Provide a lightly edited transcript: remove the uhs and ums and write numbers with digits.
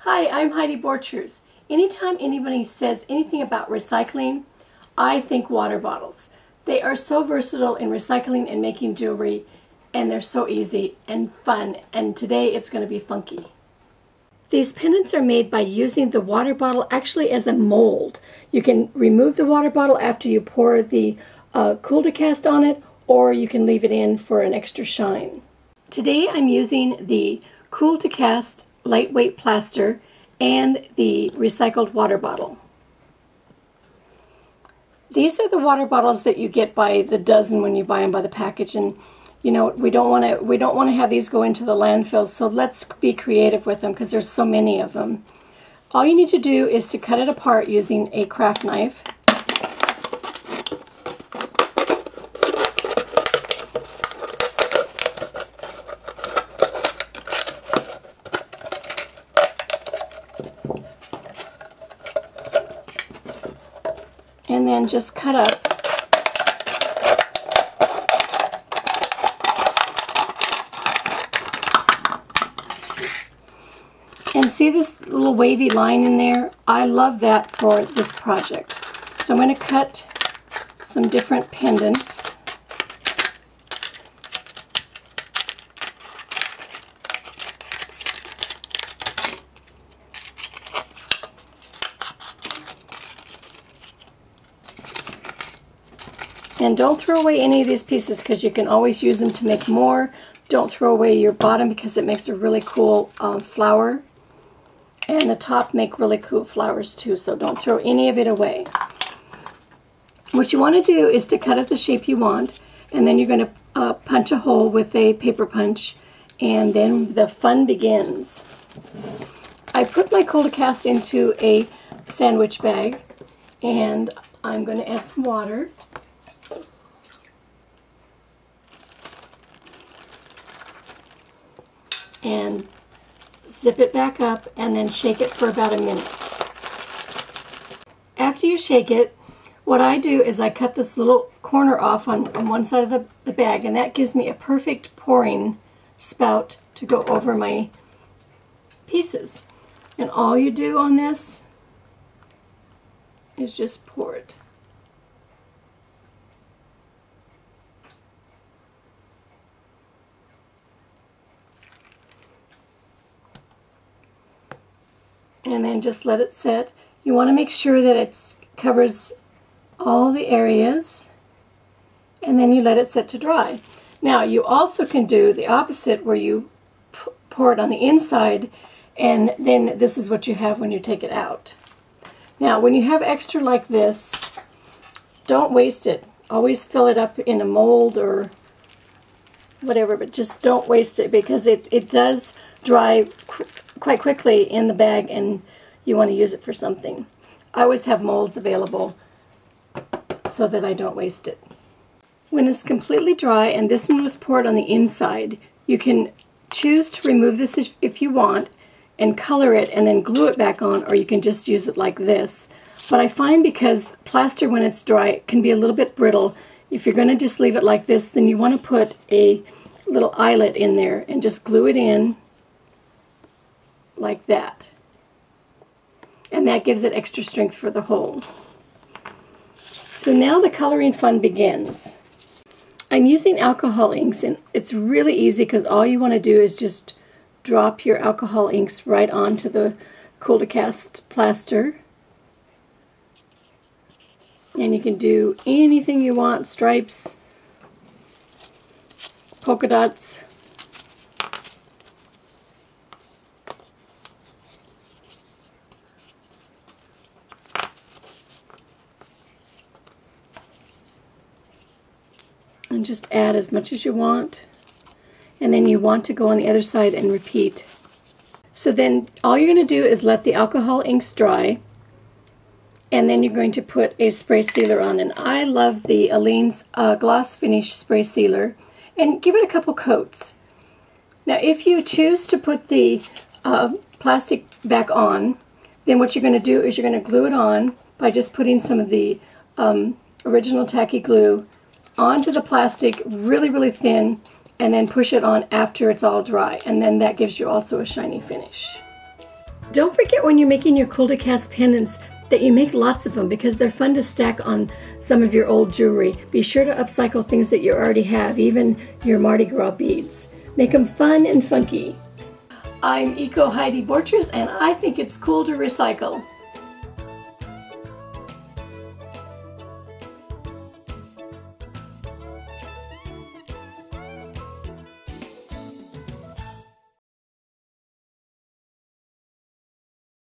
Hi, I'm Heidi Borchers. Anytime anybody says anything about recycling, I think water bottles. They are so versatile in recycling and making jewelry, and they're so easy and fun, and today it's going to be funky. These pendants are made by using the water bottle actually as a mold. You can remove the water bottle after you pour the Cool2Cast on it, or you can leave it in for an extra shine. Today I'm using the Cool2Cast lightweight plaster and the recycled water bottle. These are the water bottles that you get by the dozen when you buy them by the package, and you know we don't want to have these go into the landfill, so let's be creative with them because there's so many of them. All you need to do is to cut it apart using a craft knife. And then just cut up and see this little wavy line in there? I love that for this project. So I'm going to cut some different pendants. And don't throw away any of these pieces because you can always use them to make more. Don't throw away your bottom because it makes a really cool flower. And the top make really cool flowers too, so don't throw any of it away. What you want to do is to cut it the shape you want, and then you're going to punch a hole with a paper punch, and then the fun begins. I put my Cool2Cast into a sandwich bag, and I'm going to add some water. And zip it back up and then shake it for about a minute. After you shake it, what I do is I cut this little corner off on one side of the bag, and that gives me a perfect pouring spout to go over my pieces. And all you do on this is just pour it. And then just let it set. You want to make sure that it covers all the areas, and then you let it set to dry. Now you also can do the opposite where you pour it on the inside, and then this is what you have when you take it out. Now when you have extra like this, don't waste it. Always fill it up in a mold or whatever, but just don't waste it because it does dry quite quickly in the bag, and you want to use it for something. I always have molds available so that I don't waste it. When it's completely dry, and this one was poured on the inside, you can choose to remove this if you want and color it and then glue it back on, or you can just use it like this. But I find because plaster when it's dry it can be a little bit brittle, if you're going to just leave it like this, then you want to put a little eyelet in there and just glue it in like that, and that gives it extra strength for the hole. So now the coloring fun begins. I'm using alcohol inks, and it's really easy because all you want to do is just drop your alcohol inks right onto the Cool2Cast plaster, and you can do anything you want: stripes, polka dots. And just add as much as you want, and then you want to go on the other side and repeat. So then all you're going to do is let the alcohol inks dry, and then you're going to put a spray sealer on. And I love the Aleene's Gloss Finish Spray Sealer, and give it a couple coats. Now if you choose to put the plastic back on, then what you're going to do is you're going to glue it on by just putting some of the original tacky glue onto the plastic really, really thin, and then push it on after it's all dry, and then that gives you also a shiny finish. Don't forget when you're making your Cool2Cast pendants that you make lots of them because they're fun to stack on some of your old jewelry. Be sure to upcycle things that you already have, even your Mardi Gras beads. Make them fun and funky. I'm EcoHeidi Borchers, and I think it's cool to recycle.